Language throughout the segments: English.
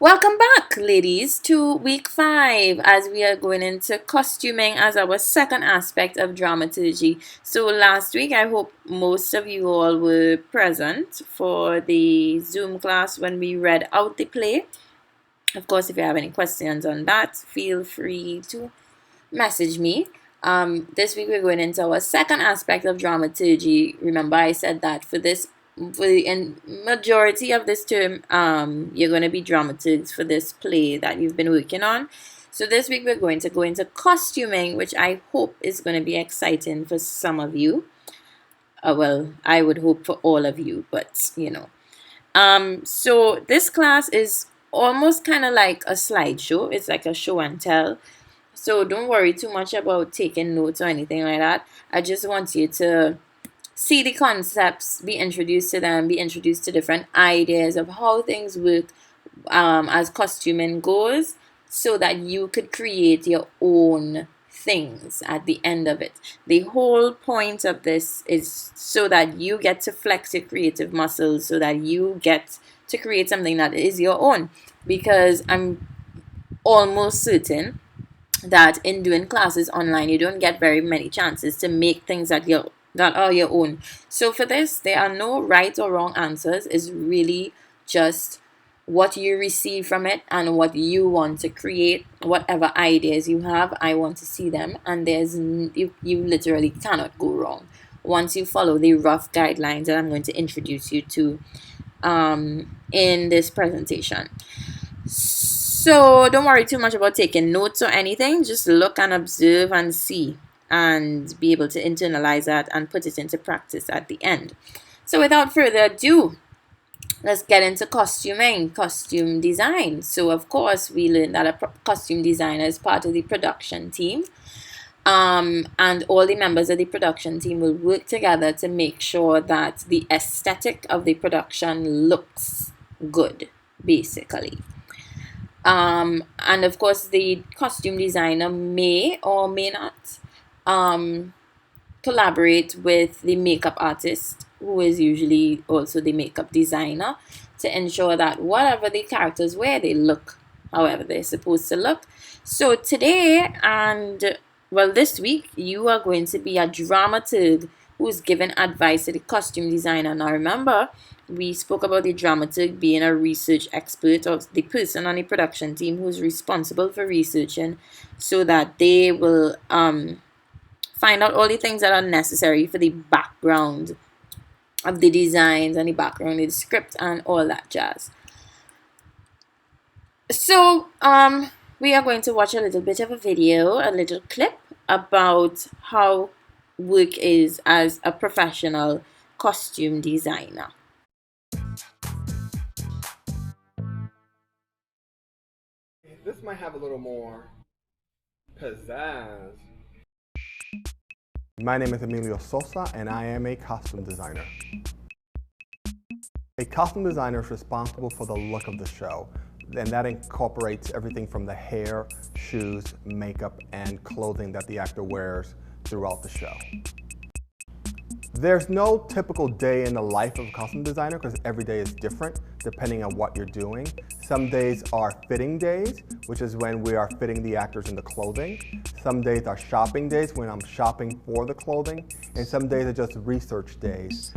Welcome back, ladies, to week 5 as we are going into costuming as our second aspect of dramaturgy. So, last week, I hope most of you all were present for the Zoom class when we read out the play. Of course, if you have any questions on that, feel free to message me. This week, we're going into our second aspect of dramaturgy. Remember, I said that for the majority of this term, you're going to be dramaturgs for this play that you've been working on. So this week we're going to go into costuming, which I hope is going to be exciting for some of you. Well, I would hope for all of you, but you know. So this class is almost kind of like a slideshow. It's like a show and tell. So don't worry too much about taking notes or anything like that. I just want you to see the concepts, be introduced to them, be introduced to different ideas of how things work as costuming goes, so that you could create your own things at the end of it. The whole point of this is so that you get to flex your creative muscles, so that you get to create something that is your own. Because I'm almost certain that in doing classes online, you don't get very many chances to make things that are your own. So for this, there are no right or wrong answers. It's really just what you receive from it and what you want to create. Whatever ideas you have, I want to see them, and you literally cannot go wrong once you follow the rough guidelines that I'm going to introduce you to in this presentation. So don't worry too much about taking notes or anything. Just look and observe and see, and be able to internalize that and put it into practice at the end. So without further ado, let's get into costuming, costume design. So of course, we learned that a costume designer is part of the production team. And all the members of the production team will work together to make sure that the aesthetic of the production looks good, basically. And of course, the costume designer may or may not collaborate with the makeup artist, who is usually also the makeup designer, to ensure that whatever the characters wear, they look however they're supposed to look. So today this week, you are going to be a dramaturg who's giving advice to the costume designer. Now remember, we spoke about the dramaturg being a research expert, or the person on the production team who's responsible for researching, so that they will find out all the things that are necessary for the background of the designs and the background of the script and all that jazz. So we are going to watch a little bit of a video, a little clip about how work is as a professional costume designer. This might have a little more pizzazz. My name is Emilio Sosa, and I am a costume designer. A costume designer is responsible for the look of the show, and that incorporates everything from the hair, shoes, makeup, and clothing that the actor wears throughout the show. There's no typical day in the life of a costume designer, because every day is different depending on what you're doing. Some days are fitting days, which is when we are fitting the actors in the clothing. Some days are shopping days, when I'm shopping for the clothing. And some days are just research days.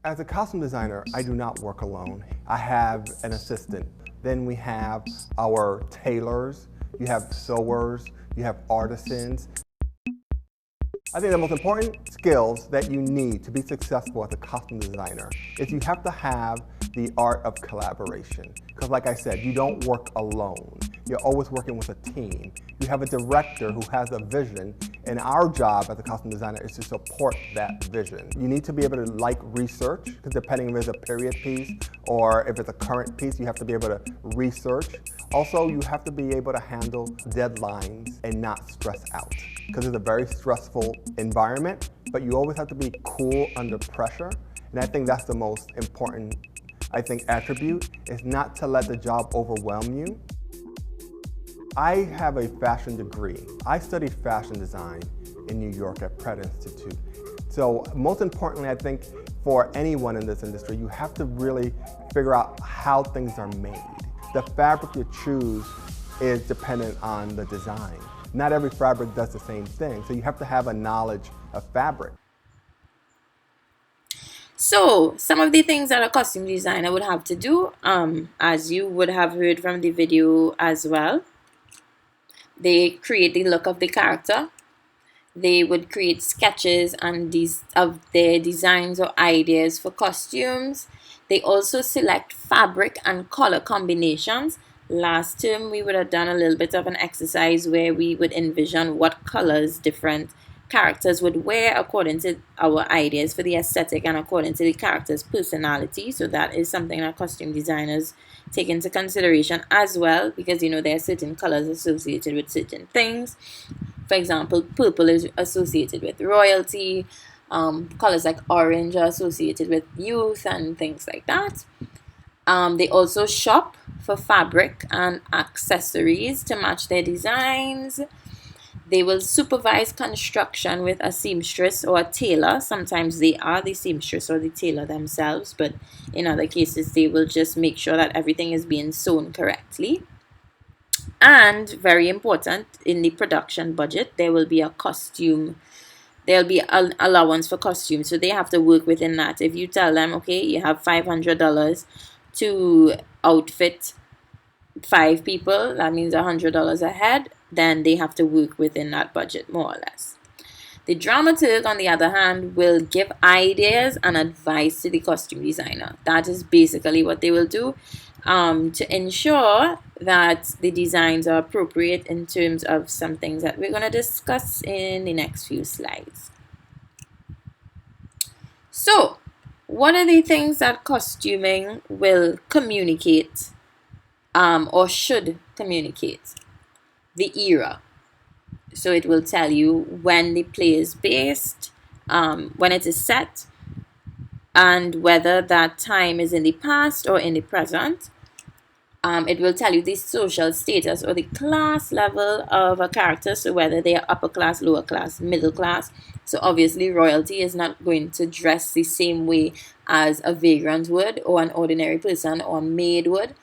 As a costume designer, I do not work alone. I have an assistant. Then we have our tailors, you have sewers, you have artisans. I think the most important skills that you need to be successful as a costume designer is you have to have the art of collaboration. Because like I said, you don't work alone. You're always working with a team. You have a director who has a vision, and our job as a costume designer is to support that vision. You need to be able to like research, because depending if it's a period piece or if it's a current piece, you have to be able to research. Also, you have to be able to handle deadlines and not stress out, because it's a very stressful environment, but you always have to be cool under pressure. And I think that's the most important, attribute, is not to let the job overwhelm you. I have a fashion degree. I studied fashion design in New York at Pratt Institute. So most importantly, I think for anyone in this industry, you have to really figure out how things are made. The fabric you choose is dependent on the design. Not every fabric does the same thing, so you have to have a knowledge of fabric. So, some of the things that a costume designer would have to do, as you would have heard from the video as well, they create the look of the character. They would create sketches and of their designs or ideas for costumes. They also select fabric and color combinations. Last term, we would have done a little bit of an exercise where we would envision what colors different characters would wear according to our ideas for the aesthetic and according to the character's personality. So that is something that costume designers take into consideration as well, because there are certain colors associated with certain things. For example, purple is associated with royalty. Colors like orange are associated with youth and things like that. They also shop for fabric and accessories to match their designs. They will supervise construction with a seamstress or a tailor. Sometimes they are the seamstress or the tailor themselves, but in other cases, they will just make sure that everything is being sewn correctly. And very important, in the production budget, there will be there'll be an allowance for costumes. So they have to work within that. If you tell them, okay, you have $500 to outfit 5 people, that means $100 a head, then they have to work within that budget, more or less. The dramaturg, on the other hand, will give ideas and advice to the costume designer. That is basically what they will do to ensure that the designs are appropriate in terms of some things that we're going to discuss in the next few slides. So, what are the things that costuming will communicate or should communicate? The era. So it will tell you when the play is based, when it is set, and whether that time is in the past or in the present. It will tell you the social status or the class level of a character, so whether they are upper class, lower class, middle class. So obviously royalty is not going to dress the same way as a vagrant would, or an ordinary person or a maid would.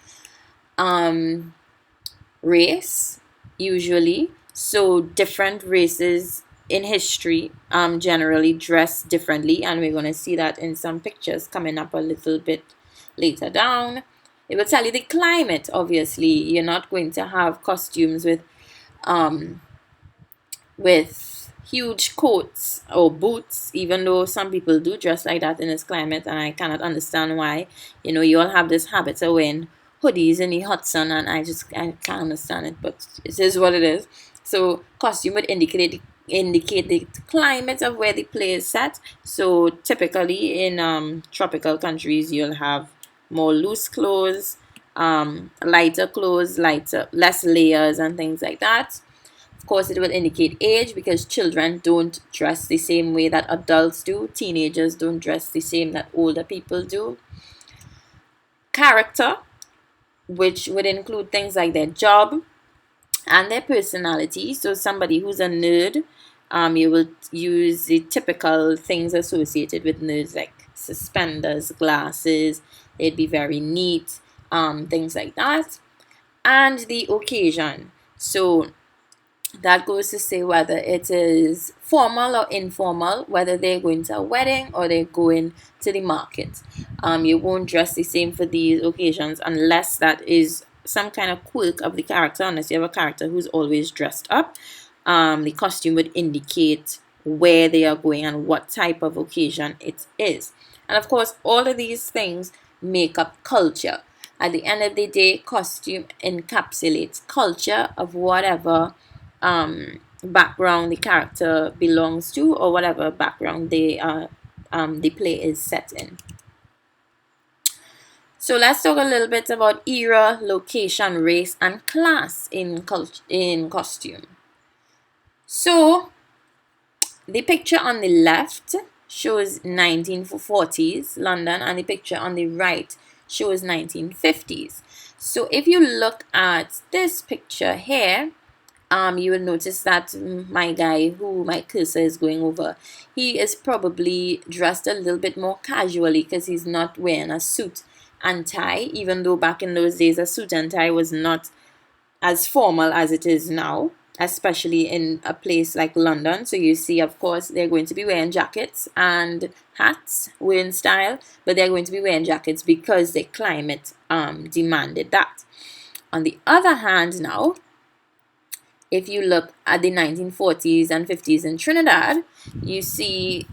Race, usually. So different races in history generally dress differently, and we're going to see that in some pictures coming up a little bit later down. It will tell you the climate. Obviously, you're not going to have costumes with huge coats or boots, even though some people do dress like that in this climate, and I cannot understand why. You all have this habit of wearing hoodies in the hot sun, and I can't understand it, but it is what it is. So costume would indicate the climate of where the play is set. So typically in tropical countries, you'll have more loose clothes, lighter clothes, less layers and things like that. Of course, it will indicate age, because children don't dress the same way that adults do. Teenagers don't dress the same that older people do. Character, which would include things like their job and their personality. So somebody who's a nerd, you will use the typical things associated with nerds, like suspenders, glasses. They'd be very neat, things like that. And the occasion. So that goes to say whether it is formal or informal, whether they're going to a wedding or they're going to the market. You won't dress the same for these occasions unless that is some kind of quirk of the character. Unless you have a character who's always dressed up, the costume would indicate where they are going and what type of occasion it is. And of course, all of these things make up culture. At the end of the day, costume encapsulates culture of whatever background the character belongs to, or whatever background the play is set in. So let's talk a little bit about era, location, race, and class in costume. So the picture on the left shows 1940s London, and the picture on the right shows 1950s. So if you look at this picture here, you will notice that my guy who my cursor is going over, he is probably dressed a little bit more casually because he's not wearing a suit. and tie, even though back in those days a suit and tie was not as formal as it is now, especially in a place like London. So you see, of course, they're going to be wearing jackets and hats, wearing style, but they're going to be wearing jackets because the climate demanded that. On the other hand, now, if you look at the 1940s and 50s in Trinidad, you see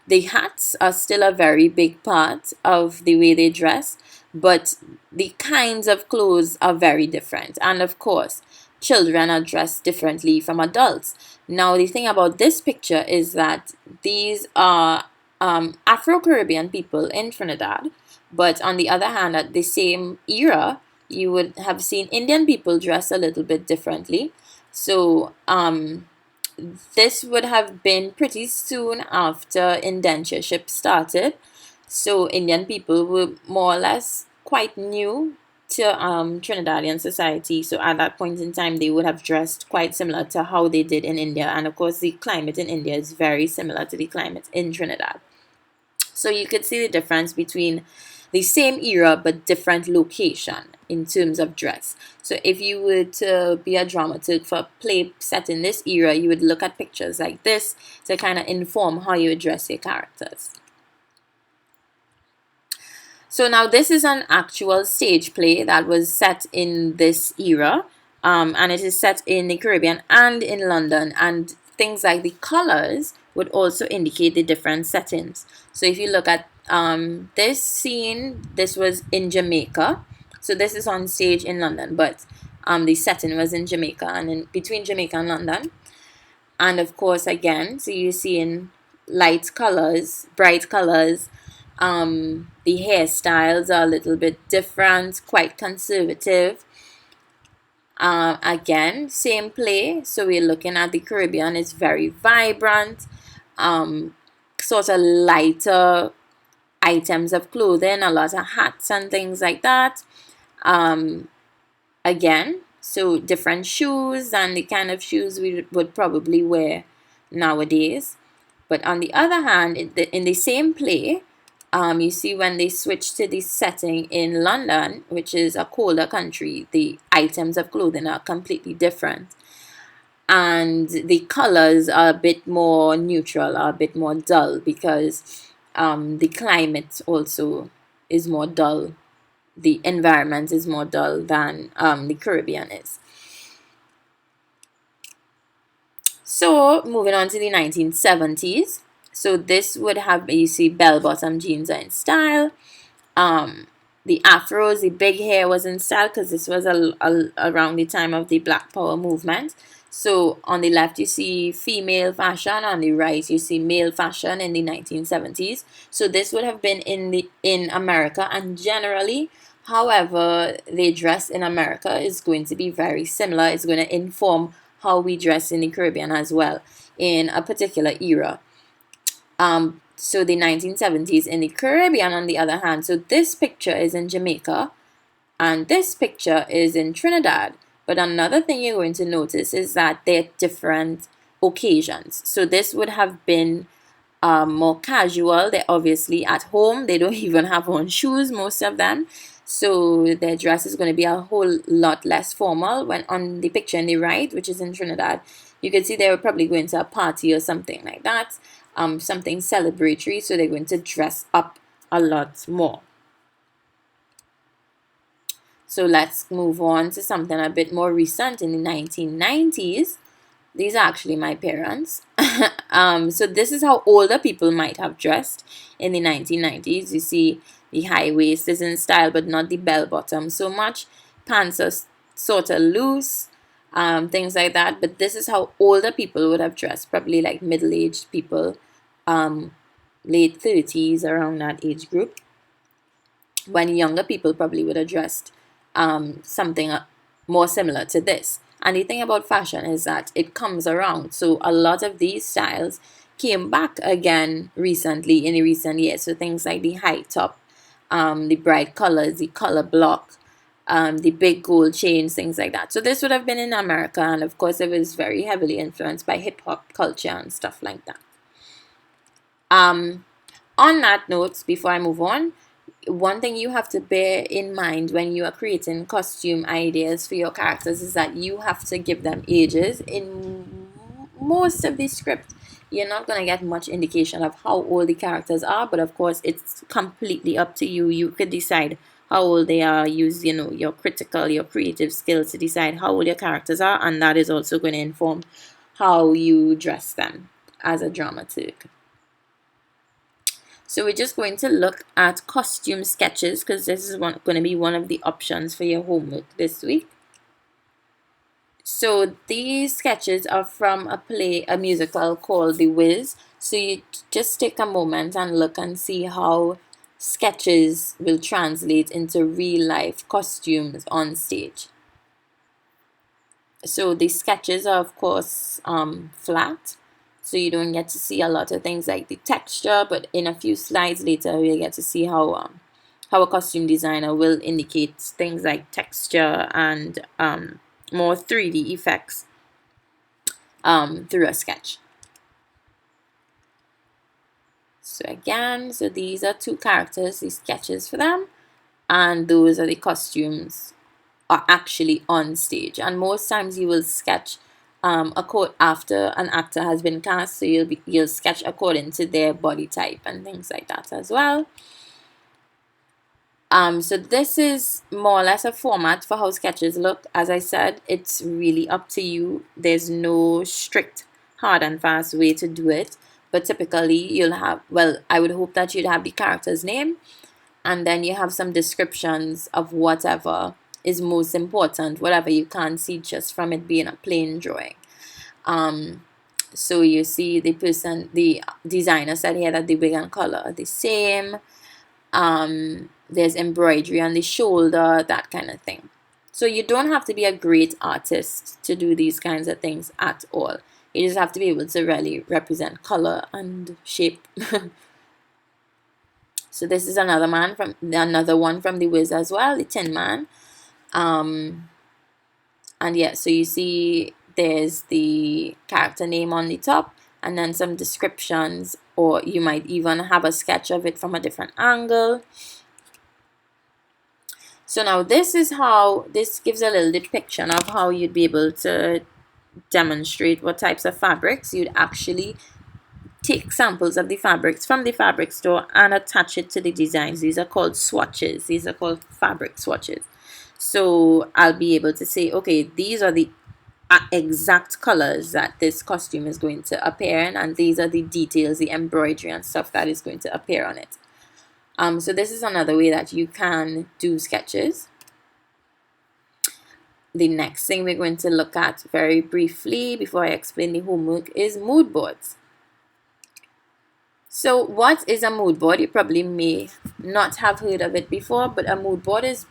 the hats are still a very big part of the way they dress, but the kinds of clothes are very different. And of course, children are dressed differently from adults. Now, the thing about this picture is that these are Afro-Caribbean people in Trinidad, but on the other hand, at the same era, you would have seen Indian people dress a little bit differently. So this would have been pretty soon after indentureship started. So Indian people were more or less quite new to Trinidadian society. So at that point in time, they would have dressed quite similar to how they did in India. And of course, the climate in India is very similar to the climate in Trinidad. So you could see the difference between the same era but different location in terms of dress. So if you were to be a dramaturg for a play set in this era, you would look at pictures like this to kind of inform how you would dress your characters. So now this is an actual stage play that was set in this era, and it is set in the Caribbean and in London, and things like the colors would also indicate the different settings. So if you look at this scene, this was in Jamaica. So this is on stage in London, but the setting was in Jamaica and in between Jamaica and London. And of course, again, so you see in light colors, bright colors. The hairstyles are a little bit different, quite conservative. Again, same play. So we're looking at the Caribbean. It's very vibrant, sort of lighter items of clothing, a lot of hats and things like that. Again, so different shoes and the kind of shoes we would probably wear nowadays. But on the other hand, in the same play, you see when they switch to the setting in London, which is a colder country, the items of clothing are completely different. And the colors are a bit more neutral, are a bit more dull because the climate also is more dull. The environment is more dull than the Caribbean is. So moving on to the 1970s. So this would have, you see, bell-bottom jeans are in style. The afros, the big hair was in style because this was around the time of the Black Power movement. So on the left you see female fashion, on the right you see male fashion in the 1970s. So this would have been in America, and generally, however they dress in America is going to be very similar. It's going to inform how we dress in the Caribbean as well in a particular era. So the 1970s in the Caribbean, on the other hand, so this picture is in Jamaica and this picture is in Trinidad. But another thing you're going to notice is that they're different occasions. So this would have been more casual. They're obviously at home. They don't even have on shoes, most of them. So their dress is going to be a whole lot less formal. When on the picture on the right, which is in Trinidad, you can see they were probably going to a party or something like that. Something celebratory. So they're going to dress up a lot more. So let's move on to something a bit more recent in the 1990s. These are actually my parents. So this is how older people might have dressed in the 1990s. You see the high waist is in style, but not the bell bottom so much. Pants are sort of loose, things like that. But this is how older people would have dressed, probably like middle-aged people, late 30s, around that age group. When younger people probably would have dressed something more similar to this. And the thing about fashion is that it comes around. So a lot of these styles came back again recently, in the recent years. So things like the high top, the bright colors, the color block, the big gold chains, things like that. So this would have been in America. And of course, it was very heavily influenced by hip hop culture and stuff like that. On that note, before I move on, one thing you have to bear in mind when you are creating costume ideas for your characters is that you have to give them ages. In most of the script, you're not going to get much indication of how old the characters are, but of course it's completely up to you. You could decide how old they are, use your creative skills to decide how old your characters are, and that is also going to inform how you dress them as a dramaturg. So we're just going to look at costume sketches because this is going to be one of the options for your homework this week. So these sketches are from a musical called The Wiz. So you just take a moment and look and see how sketches will translate into real life costumes on stage. So the sketches are of course flat, so you don't get to see a lot of things like the texture, but in a few slides later we'll get to see how a costume designer will indicate things like texture and more 3D effects through a sketch. So again, these are two characters, these sketches for them, and those are the costumes are actually on stage. And most times you will sketch after an actor has been cast, so you'll sketch according to their body type and things like that as well. So this is more or less a format for how sketches look. As I said, it's really up to you. There's no strict, hard and fast way to do it. But typically you'll have, I would hope that you'd have the character's name, and then you have some descriptions of whatever is most important, whatever you can't see just from it being a plain drawing. So you see the designer said here that the wig and color are the same. There's embroidery on the shoulder, that kind of thing. So you don't have to be a great artist to do these kinds of things at all. You just have to be able to really represent color and shape. So this is another one from The Wiz as well, the Tin Man. And yeah, so you see there's the character name on the top, and then some descriptions, or you might even have a sketch of it from a different angle. So now this gives a little depiction of how you'd be able to demonstrate what types of fabrics. You'd actually take samples of the fabrics from the fabric store and attach it to the designs. These are called swatches. These are called fabric swatches. So I'll be able to say, okay, these are the exact colors that this costume is going to appear in, and these are the details, the embroidery and stuff that is going to appear on it. So this is another way that you can do sketches. The next thing we're going to look at very briefly before I explain the homework is mood boards. So what is a mood board? You probably may not have heard of it before, but a mood board is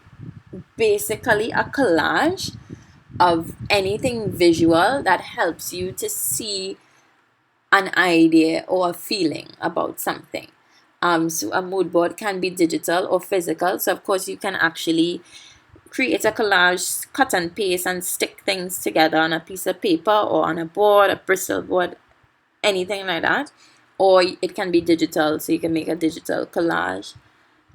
basically a collage of anything visual that helps you to see an idea or a feeling about something. So a mood board can be digital or physical. So of course you can actually create a collage, cut and paste and stick things together on a piece of paper or on a board, a Bristol board, anything like that. Or it can be digital, so you can make a digital collage.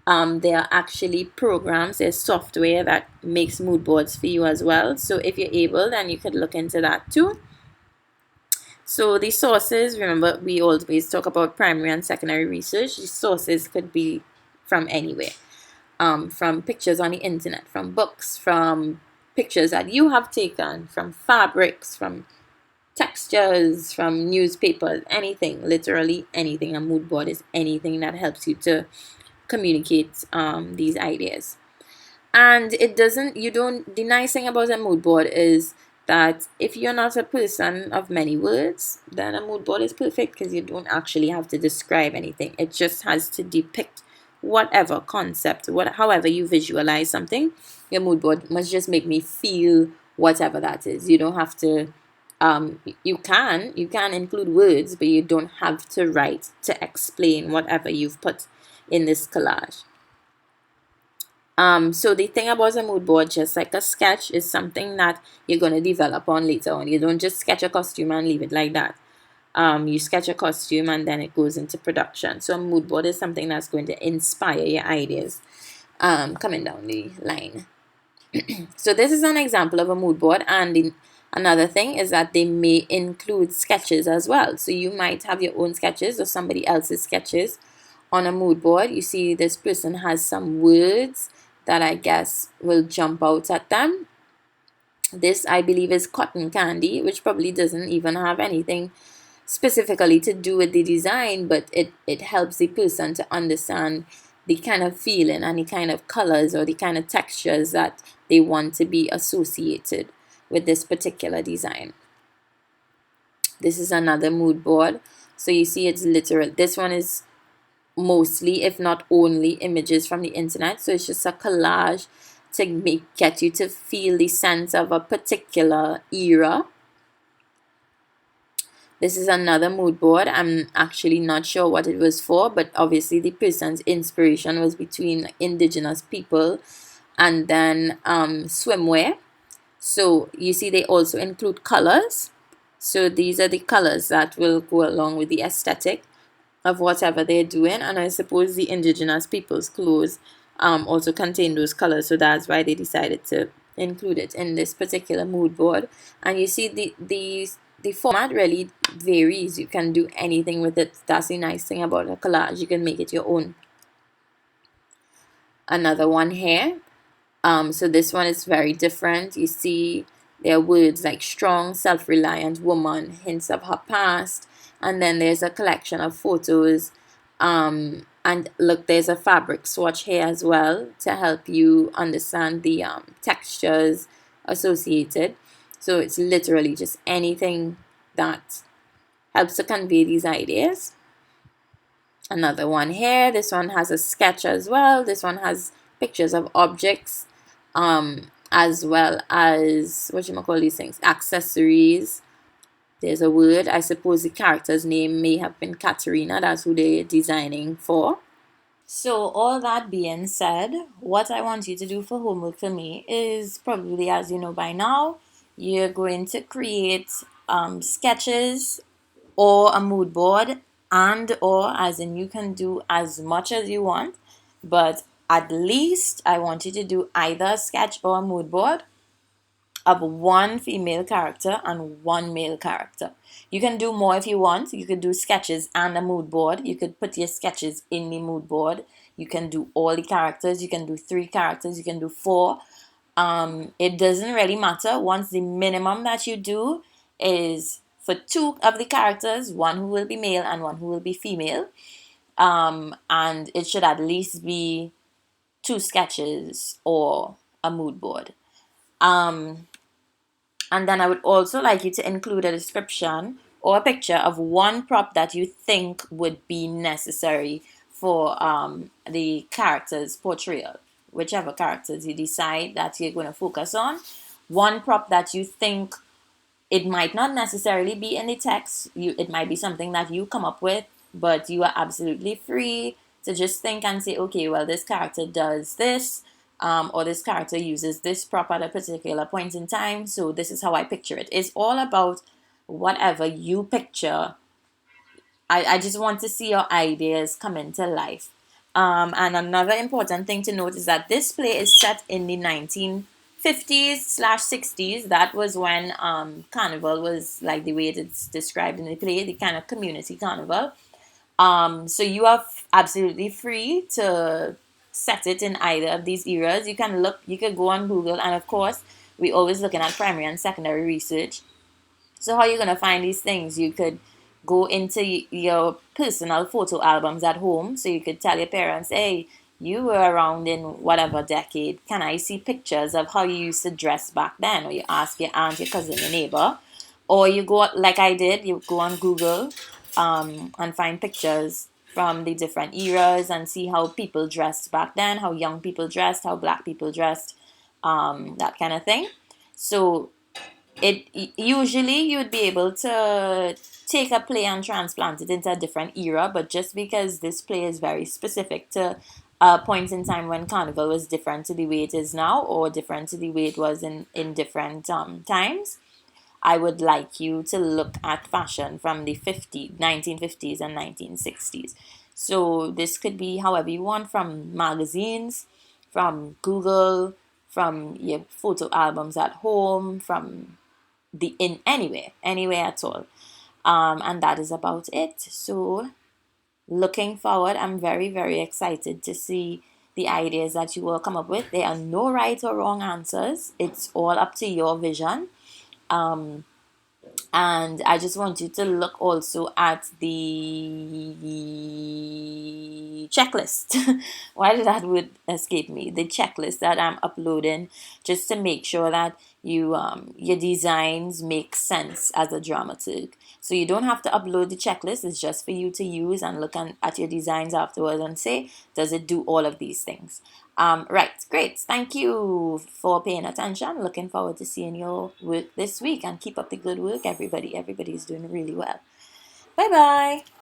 There are actually programs, there's software that makes mood boards for you as well. So if you're able, then you could look into that too. So the sources, remember we always talk about primary and secondary research. The sources could be from anywhere. From pictures on the internet, from books, from pictures that you have taken, from fabrics, from textures, from newspapers, anything, literally anything. A mood board is anything that helps you to communicate these ideas. And the nice thing about a mood board is that if you're not a person of many words, then a mood board is perfect because you don't actually have to describe anything. It just has to depict whatever concept, however you visualize something. Your mood board must just make me feel whatever that is. You don't have to you can include words, but you don't have to write to explain whatever you've put in this collage. So the thing about a mood board, just like a sketch, is something that you're going to develop on later on. You don't just sketch a costume and leave it like that. You sketch a costume and then it goes into production. So a mood board is something that's going to inspire your ideas coming down the line. So this is an example of a mood board, and another thing is that they may include sketches as well. So you might have your own sketches or somebody else's sketches on a mood board. You see this person has some words that I guess will jump out at them. This, I believe, is cotton candy, which probably doesn't even have anything specifically to do with the design, but it helps the person to understand the kind of feeling and the kind of colors or the kind of textures that they want to be associated with this particular design. This is another mood board. So you see it's literal. This one is mostly, if not only, images from the internet. So it's just a collage to get you to feel the sense of a particular era. This is another mood board. I'm actually not sure what it was for, but obviously the person's inspiration was between indigenous people and then swimwear. So you see they also include colors. So these are the colors that will go along with the aesthetic of whatever they're doing. And I suppose the indigenous people's clothes also contain those colors. So that's why they decided to include it in this particular mood board. And you see the format really varies. You can do anything with it. That's the nice thing about a collage. You can make it your own. Another one here. So this one is very different. You see there are words like strong, self-reliant woman, hints of her past, and then there's a collection of photos. And look, there's a fabric swatch here as well to help you understand the textures associated. So it's literally just anything that helps to convey these ideas. Another one here. This one has a sketch as well. This one has pictures of objects, as well as call these things, accessories. There's a word. I suppose the character's name may have been Katerina. That's who they're designing for. So all that being said, what I want you to do for homework for me is probably, as you know by now, you're going to create sketches or a mood board, and or as in you can do as much as you want, but at least I want you to do either a sketch or a mood board of one female character and one male character. You can do more if you want. You could do sketches and a mood board. You could put your sketches in the mood board. You can do all the characters. You can do 3 characters. You can do 4. It doesn't really matter. Once the minimum that you do is for 2 of the characters, one who will be male and one who will be female. And it should at least be 2 sketches or a mood board. And then I would also like you to include a description or a picture of one prop that you think would be necessary for the character's portrayal. Whichever characters you decide that you're going to focus on. One prop that you think, it might not necessarily be in the text. It might be something that you come up with, but you are absolutely free to just think and say, okay, well, this character does this. Or this character uses this prop at a particular point in time, so this is how I picture it. It's all about whatever you picture. I just want to see your ideas come into life. And another important thing to note is that this play is set in the 1950s/60s. That was when Carnival was like the way it's described in the play, the kind of community carnival. So you are absolutely free to set it in either of these eras. You can go on Google, and of course, we're always looking at primary and secondary research. So how are you going to find these things? You could go into your personal photo albums at home. So you could tell your parents, hey, you were around in whatever decade. Can I see pictures of how you used to dress back then? Or you ask your aunt, your cousin, your neighbor. Or you go, like I did, you go on Google and find pictures from the different eras and see how people dressed back then, how young people dressed, how black people dressed, that kind of thing. So it usually you'd be able to take a play and transplant it into a different era, but just because this play is very specific to a point in time when Carnival was different to the way it is now, or different to the way it was in different times, I would like you to look at fashion from the 1950s and 1960s. So this could be however you want, from magazines, from Google, from your photo albums at home, from the in anywhere at all. And that is about it. So looking forward, I'm very, very excited to see the ideas that you will come up with. There are no right or wrong answers. It's all up to your vision. Um, and I just want you to look also at the checklist. Why did that word escape me? The checklist that I'm uploading, just to make sure that your designs make sense as a dramaturg. So you don't have to upload the checklist. It's just for you to use and look at your designs afterwards and say, does it do all of these things? Right, great. Thank you for paying attention. Looking forward to seeing your work this week, and keep up the good work, everybody. Everybody's doing really well. Bye bye.